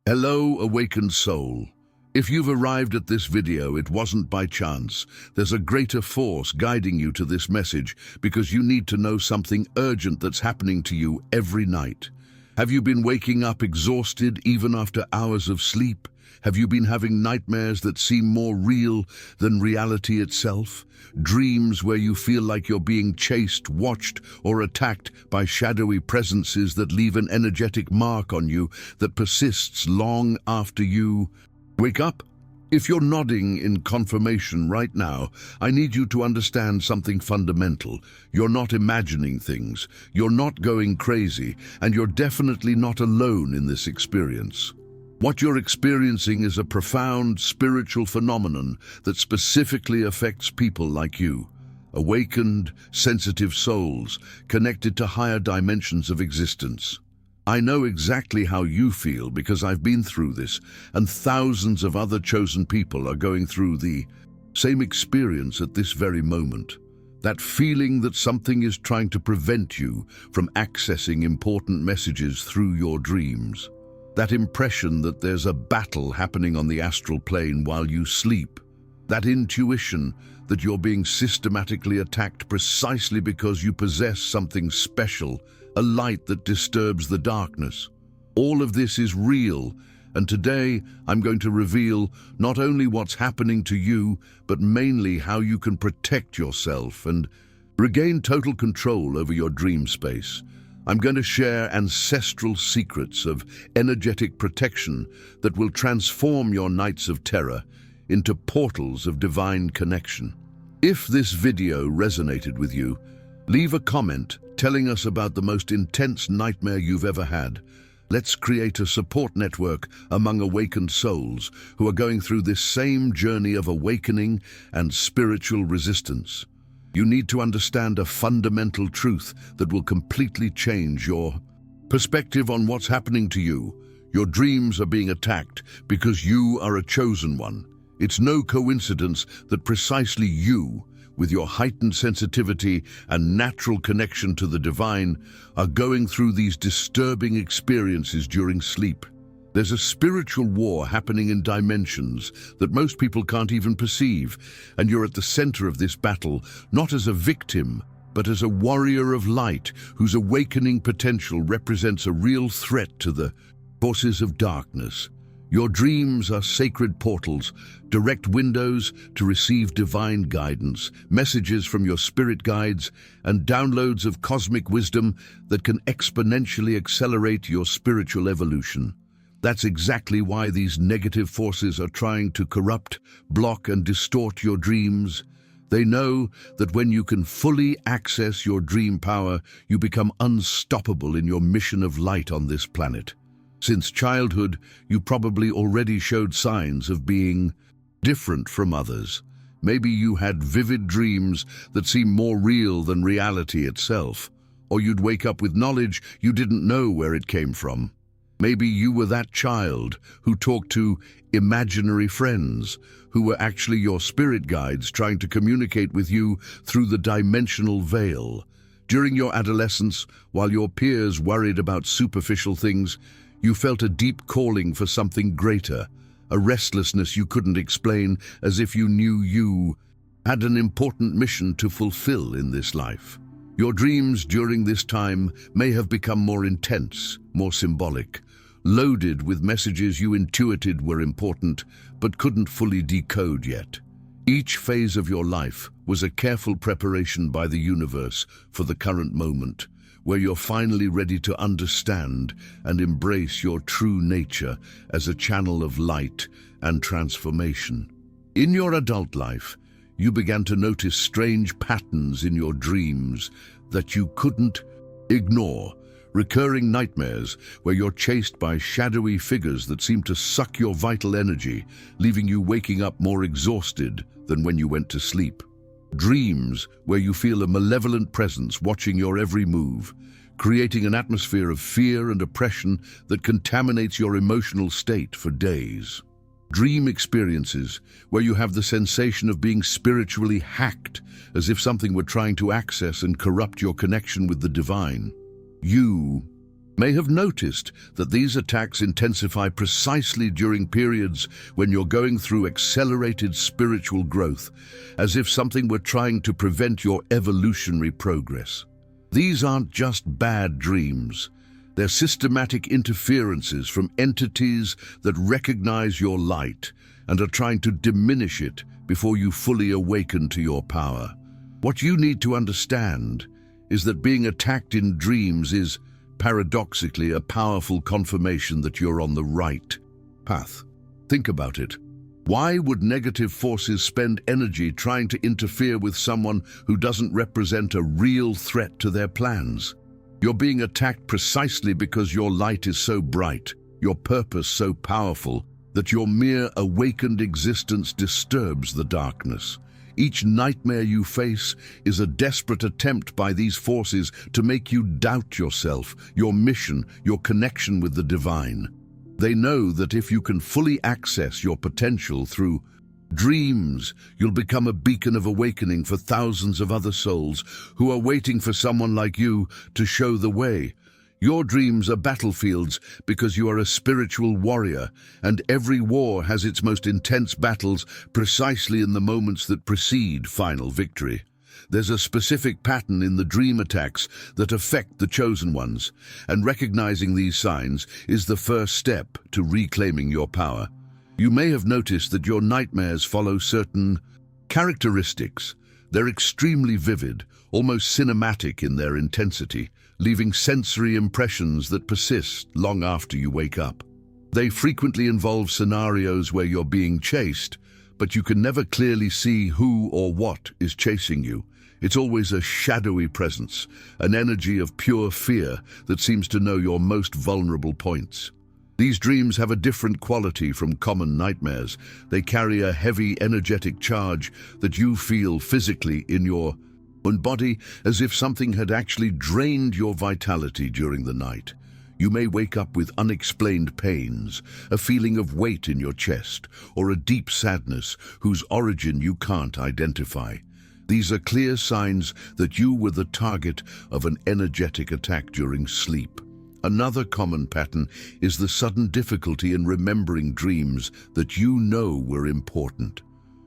Hello, awakened soul. If you've arrived at this video, it wasn't by chance. There's a greater force guiding you to this message because you need to know something urgent that's happening to you every night. Have you been waking up exhausted even after hours of sleep? Have you been having nightmares that seem more real than reality itself? Dreams where you feel like you're being chased, watched, or attacked by shadowy presences that leave an energetic mark on you that persists long after you wake up? If you're nodding in confirmation right now, I need you to understand something fundamental. You're not imagining things, you're not going crazy, and you're definitely not alone in this experience. What you're experiencing is a profound spiritual phenomenon that specifically affects people like you, awakened, sensitive souls connected to higher dimensions of existence. I know exactly how you feel because I've been through this, and thousands of other chosen people are going through the same experience at this very moment. That feeling that something is trying to prevent you from accessing important messages through your dreams. That impression that there's a battle happening on the astral plane while you sleep. That intuition that you're being systematically attacked precisely because you possess something special, a light that disturbs the darkness. All of this is real, and today I'm going to reveal not only what's happening to you, but mainly how you can protect yourself and regain total control over your dream space. I'm going to share ancestral secrets of energetic protection that will transform your nights of terror into portals of divine connection. If this video resonated with you, leave a comment telling us about the most intense nightmare you've ever had. Let's create a support network among awakened souls who are going through this same journey of awakening and spiritual resistance. You need to understand a fundamental truth that will completely change your perspective on what's happening to you. Your dreams are being attacked because you are a chosen one. It's no coincidence that precisely you, with your heightened sensitivity and natural connection to the divine, are going through these disturbing experiences during sleep. There's a spiritual war happening in dimensions that most people can't even perceive, and you're at the center of this battle, not as a victim, but as a warrior of light whose awakening potential represents a real threat to the forces of darkness. Your dreams are sacred portals, direct windows to receive divine guidance, messages from your spirit guides, and downloads of cosmic wisdom that can exponentially accelerate your spiritual evolution. That's exactly why these negative forces are trying to corrupt, block, and distort your dreams. They know that when you can fully access your dream power, you become unstoppable in your mission of light on this planet. Since childhood, you probably already showed signs of being different from others. Maybe you had vivid dreams that seemed more real than reality itself, or you'd wake up with knowledge you didn't know where it came from. Maybe you were that child who talked to imaginary friends, who were actually your spirit guides trying to communicate with you through the dimensional veil. During your adolescence, while your peers worried about superficial things, you felt a deep calling for something greater, a restlessness you couldn't explain, as if you knew you had an important mission to fulfill in this life. Your dreams during this time may have become more intense, more symbolic, loaded with messages you intuited were important but couldn't fully decode yet. Each phase of your life was a careful preparation by the universe for the current moment, where you're finally ready to understand and embrace your true nature as a channel of light and transformation. In your adult life, you began to notice strange patterns in your dreams that you couldn't ignore. Recurring nightmares where you're chased by shadowy figures that seem to suck your vital energy, leaving you waking up more exhausted than when you went to sleep. Dreams where you feel a malevolent presence watching your every move, creating an atmosphere of fear and oppression that contaminates your emotional state for days. Dream experiences where you have the sensation of being spiritually hacked, as if something were trying to access and corrupt your connection with the divine. You May have noticed that these attacks intensify precisely during periods when you're going through accelerated spiritual growth, as if something were trying to prevent your evolutionary progress. These aren't just bad dreams. They're systematic interferences from entities that recognize your light and are trying to diminish it before you fully awaken to your power. What you need to understand is that being attacked in dreams is, paradoxically, a powerful confirmation that you're on the right path. Think about it. Why would negative forces spend energy trying to interfere with someone who doesn't represent a real threat to their plans? You're being attacked precisely because your light is so bright, your purpose so powerful, that your mere awakened existence disturbs the darkness. Each nightmare you face is a desperate attempt by these forces to make you doubt yourself, your mission, your connection with the divine. They know that if you can fully access your potential through dreams, you'll become a beacon of awakening for thousands of other souls who are waiting for someone like you to show the way. Your dreams are battlefields because you are a spiritual warrior, and every war has its most intense battles precisely in the moments that precede final victory. There's a specific pattern in the dream attacks that affect the chosen ones, and recognizing these signs is the first step to reclaiming your power. You may have noticed that your nightmares follow certain characteristics. They're extremely vivid, almost cinematic in their intensity, leaving sensory impressions that persist long after you wake up. They frequently involve scenarios where you're being chased, but you can never clearly see who or what is chasing you. It's always a shadowy presence, an energy of pure fear that seems to know your most vulnerable points. These dreams have a different quality from common nightmares. They carry a heavy, energetic charge that you feel physically in your own body, as if something had actually drained your vitality during the night. You may wake up with unexplained pains, a feeling of weight in your chest, or a deep sadness whose origin you can't identify. These are clear signs that you were the target of an energetic attack during sleep. Another common pattern is the sudden difficulty in remembering dreams that you know were important.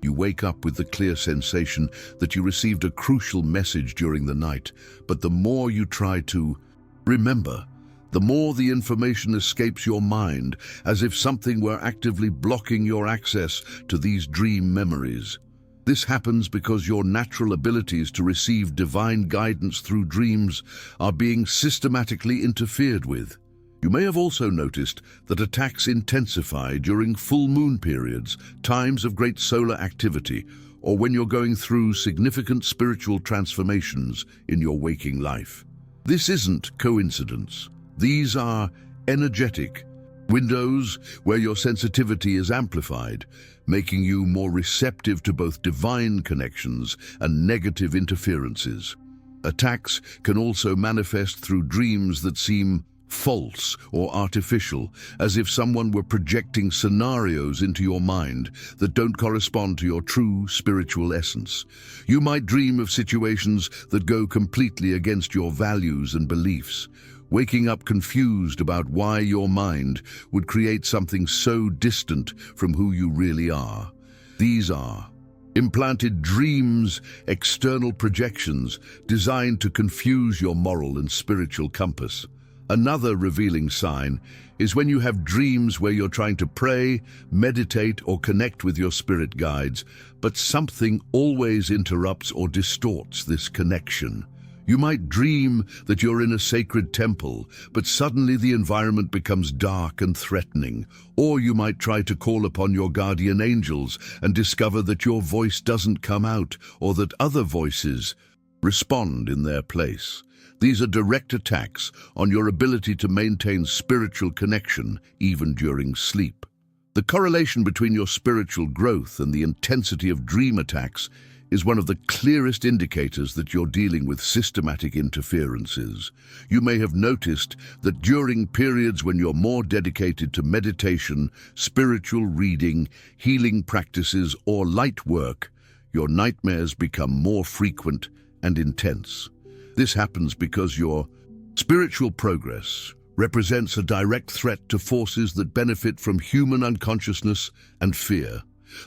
You wake up with the clear sensation that you received a crucial message during the night, but the more you try to remember, the more the information escapes your mind, as if something were actively blocking your access to these dream memories. This happens because your natural abilities to receive divine guidance through dreams are being systematically interfered with. You may have also noticed that attacks intensify during full moon periods, times of great solar activity, or when you're going through significant spiritual transformations in your waking life. This isn't coincidence. These are energetic windows where your sensitivity is amplified, making you more receptive to both divine connections and negative interferences. Attacks can also manifest through dreams that seem false or artificial, as if someone were projecting scenarios into your mind that don't correspond to your true spiritual essence. You might dream of situations that go completely against your values and beliefs, waking up confused about why your mind would create something so distant from who you really are. These are implanted dreams, external projections designed to confuse your moral and spiritual compass. Another revealing sign is when you have dreams where you're trying to pray, meditate, or connect with your spirit guides, but something always interrupts or distorts this connection. You might dream that you're in a sacred temple, but suddenly the environment becomes dark and threatening. Or you might try to call upon your guardian angels and discover that your voice doesn't come out, or that other voices respond in their place. These are direct attacks on your ability to maintain spiritual connection even during sleep. The correlation between your spiritual growth and the intensity of dream attacks is one of the clearest indicators that you're dealing with systematic interferences. You may have noticed that during periods when you're more dedicated to meditation, spiritual reading, healing practices, or light work, your nightmares become more frequent and intense. This happens because your spiritual progress represents a direct threat to forces that benefit from human unconsciousness and fear.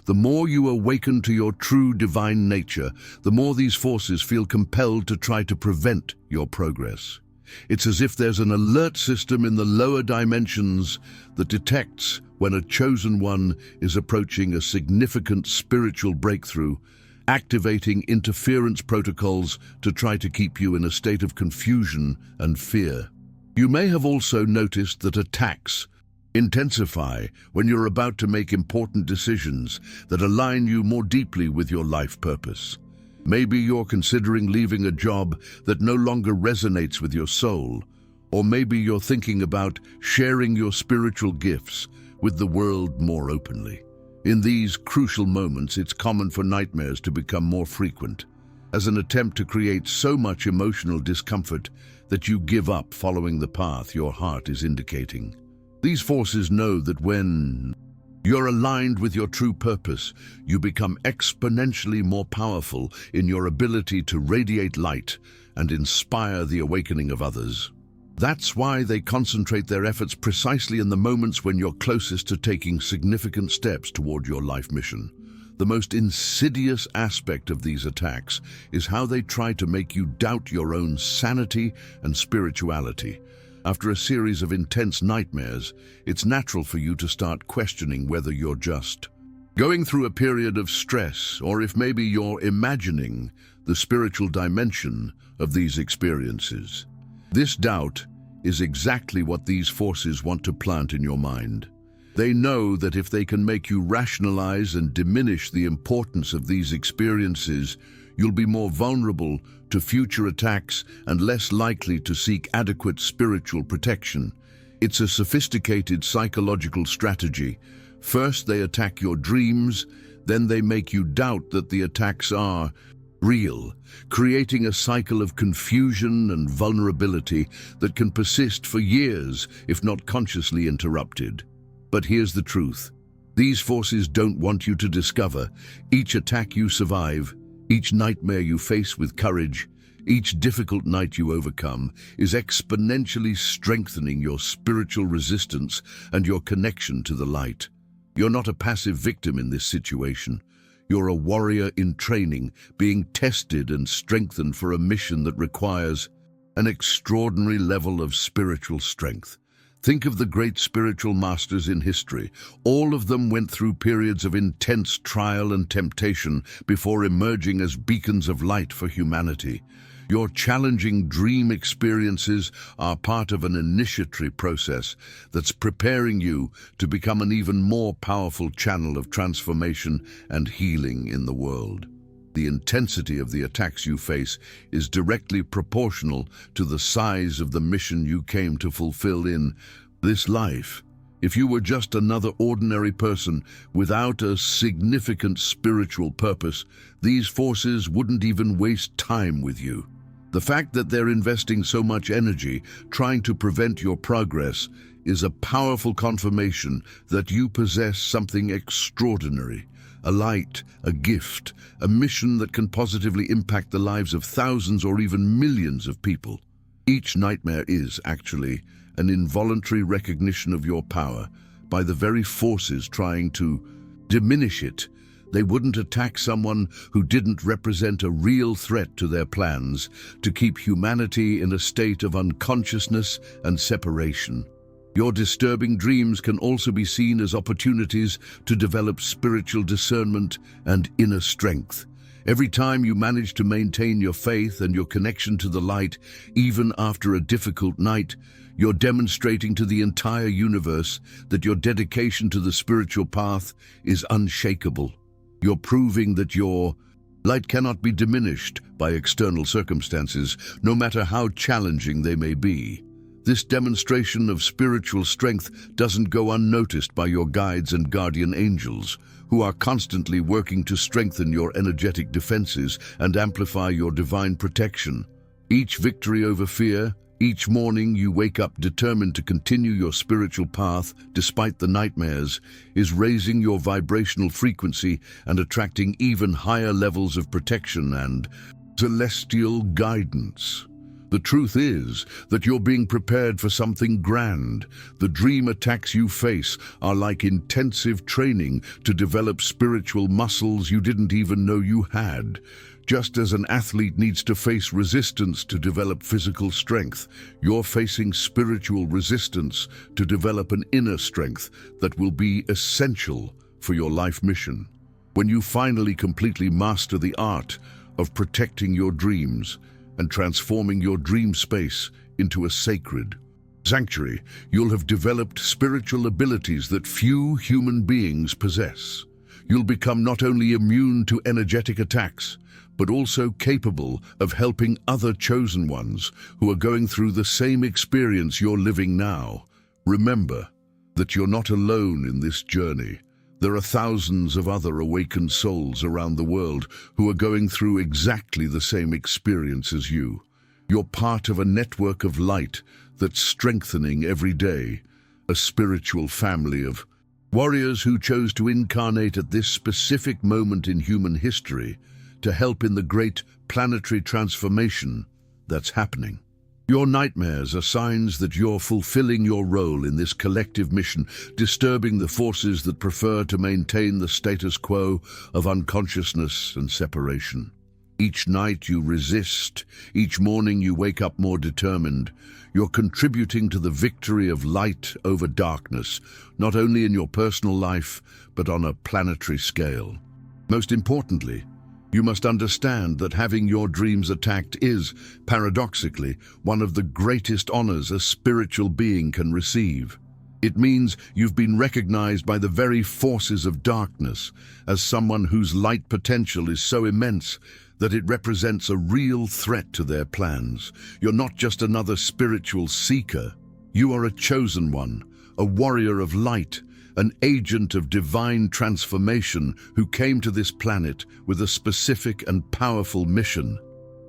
The more you awaken to your true divine nature, the more these forces feel compelled to try to prevent your progress. It's as if there's an alert system in the lower dimensions that detects when a chosen one is approaching a significant spiritual breakthrough, activating interference protocols to try to keep you in a state of confusion and fear. You may have also noticed that attacks intensify when you're about to make important decisions that align you more deeply with your life purpose. Maybe you're considering leaving a job that no longer resonates with your soul, or maybe you're thinking about sharing your spiritual gifts with the world more openly. In these crucial moments, it's common for nightmares to become more frequent, as an attempt to create so much emotional discomfort that you give up following the path your heart is indicating. These forces know that when you're aligned with your true purpose, you become exponentially more powerful in your ability to radiate light and inspire the awakening of others. That's why they concentrate their efforts precisely in the moments when you're closest to taking significant steps toward your life mission. The most insidious aspect of these attacks is how they try to make you doubt your own sanity and spirituality. After a series of intense nightmares, it's natural for you to start questioning whether you're just going through a period of stress, or if maybe you're imagining the spiritual dimension of these experiences. This doubt is exactly what these forces want to plant in your mind. They know that if they can make you rationalize and diminish the importance of these experiences, you'll be more vulnerable to future attacks and less likely to seek adequate spiritual protection. It's a sophisticated psychological strategy. First, they attack your dreams, then they make you doubt that the attacks are real, creating a cycle of confusion and vulnerability that can persist for years if not consciously interrupted. But here's the truth. These forces don't want you to discover. Each attack you survive, each nightmare you face with courage, each difficult night you overcome is exponentially strengthening your spiritual resistance and your connection to the light. You're not a passive victim in this situation. You're a warrior in training, being tested and strengthened for a mission that requires an extraordinary level of spiritual strength. Think of the great spiritual masters in history. All of them went through periods of intense trial and temptation before emerging as beacons of light for humanity. Your challenging dream experiences are part of an initiatory process that's preparing you to become an even more powerful channel of transformation and healing in the world. The intensity of the attacks you face is directly proportional to the size of the mission you came to fulfill in this life. If you were just another ordinary person without a significant spiritual purpose, these forces wouldn't even waste time with you. The fact that they're investing so much energy trying to prevent your progress is a powerful confirmation that you possess something extraordinary. A light, a gift, a mission that can positively impact the lives of thousands or even millions of people. Each nightmare is, actually, an involuntary recognition of your power by the very forces trying to diminish it. They wouldn't attack someone who didn't represent a real threat to their plans to keep humanity in a state of unconsciousness and separation. Your disturbing dreams can also be seen as opportunities to develop spiritual discernment and inner strength. Every time you manage to maintain your faith and your connection to the light, even after a difficult night, you're demonstrating to the entire universe that your dedication to the spiritual path is unshakable. You're proving that your light cannot be diminished by external circumstances, no matter how challenging they may be. This demonstration of spiritual strength doesn't go unnoticed by your guides and guardian angels, who are constantly working to strengthen your energetic defenses and amplify your divine protection. Each victory over fear, each morning you wake up determined to continue your spiritual path despite the nightmares, is raising your vibrational frequency and attracting even higher levels of protection and celestial guidance. The truth is that you're being prepared for something grand. The dream attacks you face are like intensive training to develop spiritual muscles you didn't even know you had. Just as an athlete needs to face resistance to develop physical strength, you're facing spiritual resistance to develop an inner strength that will be essential for your life mission. When you finally completely master the art of protecting your dreams and transforming your dream space into a sacred sanctuary, you'll have developed spiritual abilities that few human beings possess. You'll become not only immune to energetic attacks, but also capable of helping other chosen ones who are going through the same experience you're living now. Remember that you're not alone in this journey. There are thousands of other awakened souls around the world who are going through exactly the same experience as you. You're part of a network of light that's strengthening every day, a spiritual family of warriors who chose to incarnate at this specific moment in human history to help in the great planetary transformation that's happening. Your nightmares are signs that you're fulfilling your role in this collective mission, disturbing the forces that prefer to maintain the status quo of unconsciousness and separation. Each night you resist, each morning you wake up more determined. You're contributing to the victory of light over darkness, not only in your personal life, but on a planetary scale. Most importantly, you must understand that having your dreams attacked is, paradoxically, one of the greatest honors a spiritual being can receive. It means you've been recognized by the very forces of darkness as someone whose light potential is so immense that it represents a real threat to their plans. You're not just another spiritual seeker. You are a chosen one, a warrior of light, an agent of divine transformation who came to this planet with a specific and powerful mission.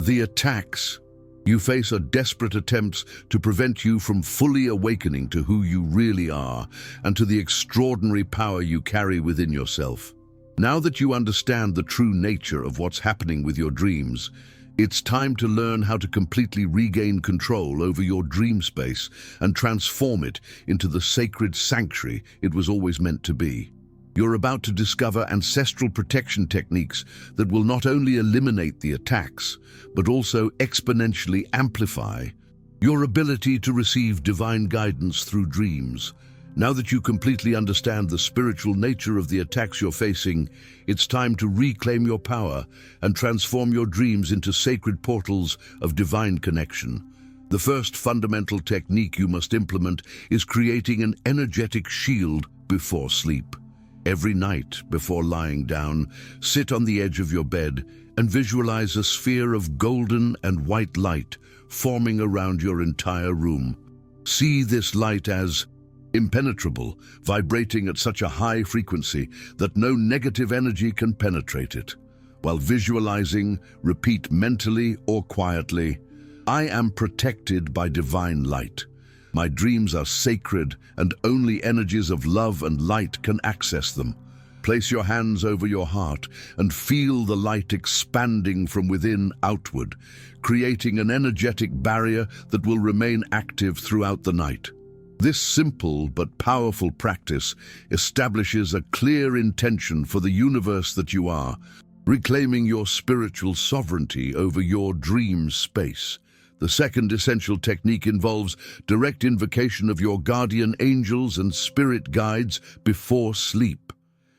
The attacks you face are desperate attempts to prevent you from fully awakening to who you really are and to the extraordinary power you carry within yourself. Now that you understand the true nature of what's happening with your dreams, it's time to learn how to completely regain control over your dream space and transform it into the sacred sanctuary it was always meant to be. You're about to discover ancestral protection techniques that will not only eliminate the attacks, but also exponentially amplify your ability to receive divine guidance through dreams. Now that you completely understand the spiritual nature of the attacks you're facing, it's time to reclaim your power and transform your dreams into sacred portals of divine connection. The first fundamental technique you must implement is creating an energetic shield before sleep. Every night, before lying down, sit on the edge of your bed and visualize a sphere of golden and white light forming around your entire room. See this light as impenetrable, vibrating at such a high frequency that no negative energy can penetrate it. While visualizing, repeat mentally or quietly, "I am protected by divine light. My dreams are sacred and only energies of love and light can access them." Place your hands over your heart and feel the light expanding from within outward, creating an energetic barrier that will remain active throughout the night. This simple but powerful practice establishes a clear intention for the universe that you are, reclaiming your spiritual sovereignty over your dream space. The second essential technique involves direct invocation of your guardian angels and spirit guides before sleep.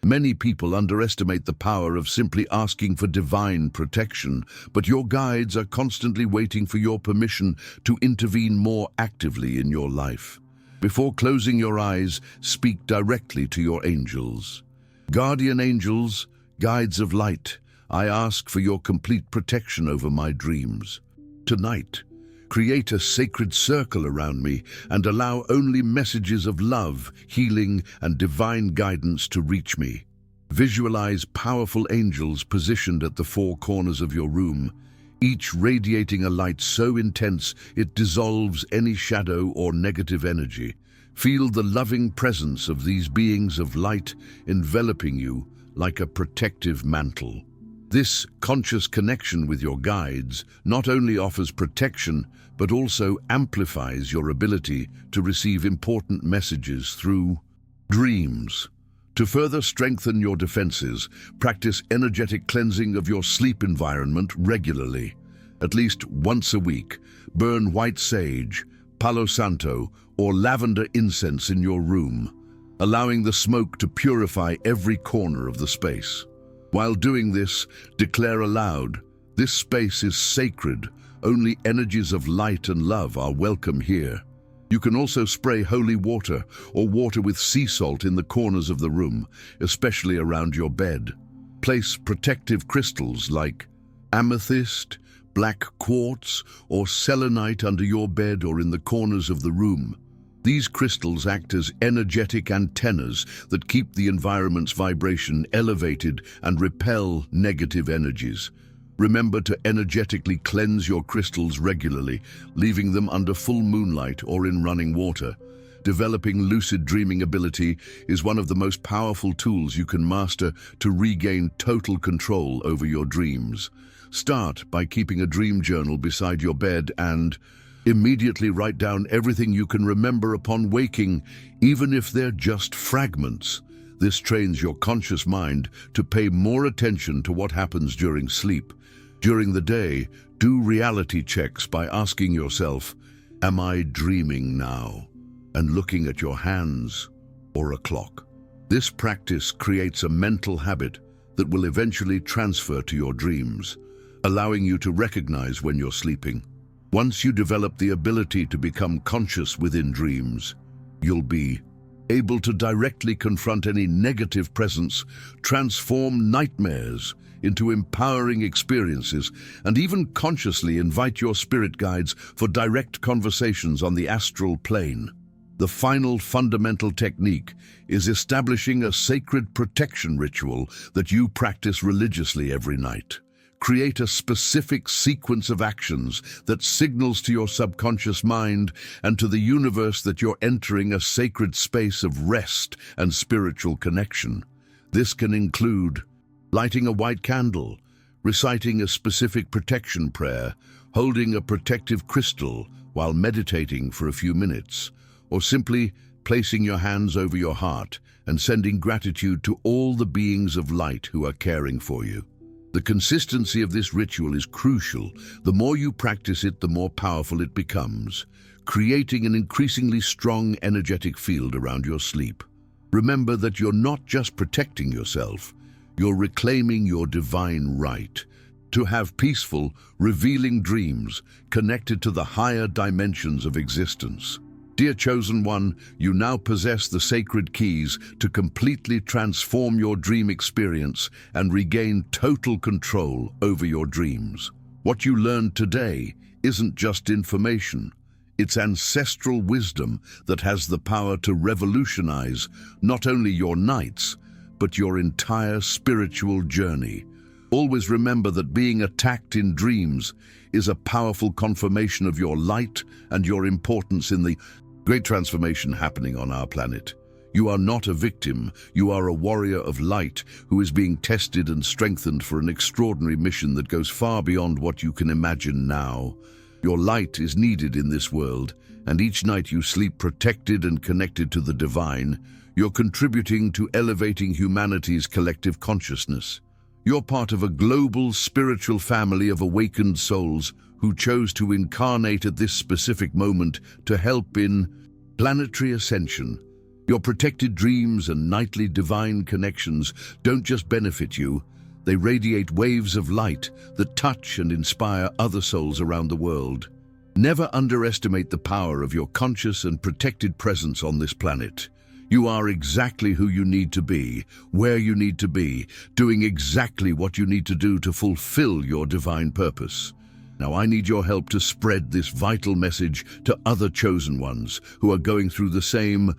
Many people underestimate the power of simply asking for divine protection, but your guides are constantly waiting for your permission to intervene more actively in your life. Before closing your eyes, speak directly to your angels. Guardian angels, guides of light, I ask for your complete protection over my dreams. Tonight, create a sacred circle around me and allow only messages of love, healing, and divine guidance to reach me. Visualize powerful angels positioned at the four corners of your room, each radiating a light so intense it dissolves any shadow or negative energy. Feel the loving presence of these beings of light enveloping you like a protective mantle. This conscious connection with your guides not only offers protection, but also amplifies your ability to receive important messages through dreams. To further strengthen your defenses, practice energetic cleansing of your sleep environment regularly. At least once a week, burn white sage, Palo Santo, or lavender incense in your room, allowing the smoke to purify every corner of the space. While doing this, declare aloud, "This space is sacred. Only energies of light and love are welcome here." You can also spray holy water or water with sea salt in the corners of the room, especially around your bed. Place protective crystals like amethyst, black quartz, or selenite under your bed or in the corners of the room. These crystals act as energetic antennas that keep the environment's vibration elevated and repel negative energies. Remember to energetically cleanse your crystals regularly, leaving them under full moonlight or in running water. Developing lucid dreaming ability is one of the most powerful tools you can master to regain total control over your dreams. Start by keeping a dream journal beside your bed and immediately write down everything you can remember upon waking, even if they're just fragments. This trains your conscious mind to pay more attention to what happens during sleep. During the day, do reality checks by asking yourself, "Am I dreaming now?" and looking at your hands or a clock. This practice creates a mental habit that will eventually transfer to your dreams, allowing you to recognize when you're sleeping. Once you develop the ability to become conscious within dreams, you'll be able to directly confront any negative presence, transform nightmares into empowering experiences, and even consciously invite your spirit guides for direct conversations on the astral plane. The final fundamental technique is establishing a sacred protection ritual that you practice religiously every night. Create a specific sequence of actions that signals to your subconscious mind and to the universe that you're entering a sacred space of rest and spiritual connection. This can include lighting a white candle, reciting a specific protection prayer, holding a protective crystal while meditating for a few minutes, or simply placing your hands over your heart and sending gratitude to all the beings of light who are caring for you. The consistency of this ritual is crucial. The more you practice it, the more powerful it becomes, creating an increasingly strong energetic field around your sleep. Remember that you're not just protecting yourself, you're reclaiming your divine right to have peaceful, revealing dreams connected to the higher dimensions of existence. Dear Chosen One, you now possess the sacred keys to completely transform your dream experience and regain total control over your dreams. What you learned today isn't just information. It's ancestral wisdom that has the power to revolutionize not only your nights, but your entire spiritual journey. Always remember that being attacked in dreams is a powerful confirmation of your light and your importance in the great transformation happening on our planet. You are not a victim, you are a warrior of light who is being tested and strengthened for an extraordinary mission that goes far beyond what you can imagine now. Your light is needed in this world, and each night you sleep protected and connected to the divine, you're contributing to elevating humanity's collective consciousness. You're part of a global spiritual family of awakened souls who chose to incarnate at this specific moment to help in planetary ascension. Your protected dreams and nightly divine connections don't just benefit you, they radiate waves of light that touch and inspire other souls around the world. Never underestimate the power of your conscious and protected presence on this planet. You are exactly who you need to be, where you need to be, doing exactly what you need to do to fulfill your divine purpose. Now I need your help to spread this vital message to other chosen ones who are going through the same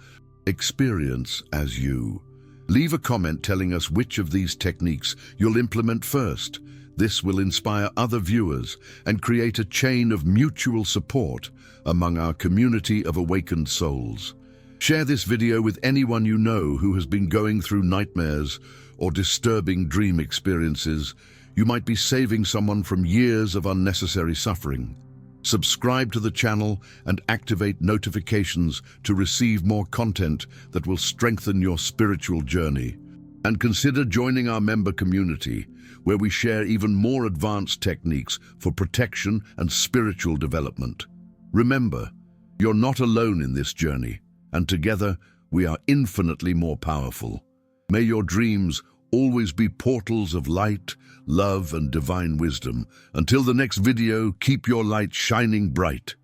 experience as you. Leave a comment telling us which of these techniques you'll implement first. This will inspire other viewers and create a chain of mutual support among our community of awakened souls. Share this video with anyone you know who has been going through nightmares or disturbing dream experiences. You might be saving someone from years of unnecessary suffering. Subscribe to the channel and activate notifications to receive more content that will strengthen your spiritual journey. And consider joining our member community, where we share even more advanced techniques for protection and spiritual development. Remember, you're not alone in this journey, and together we are infinitely more powerful. May your dreams always be portals of light, love, and divine wisdom. Until the next video, keep your light shining bright.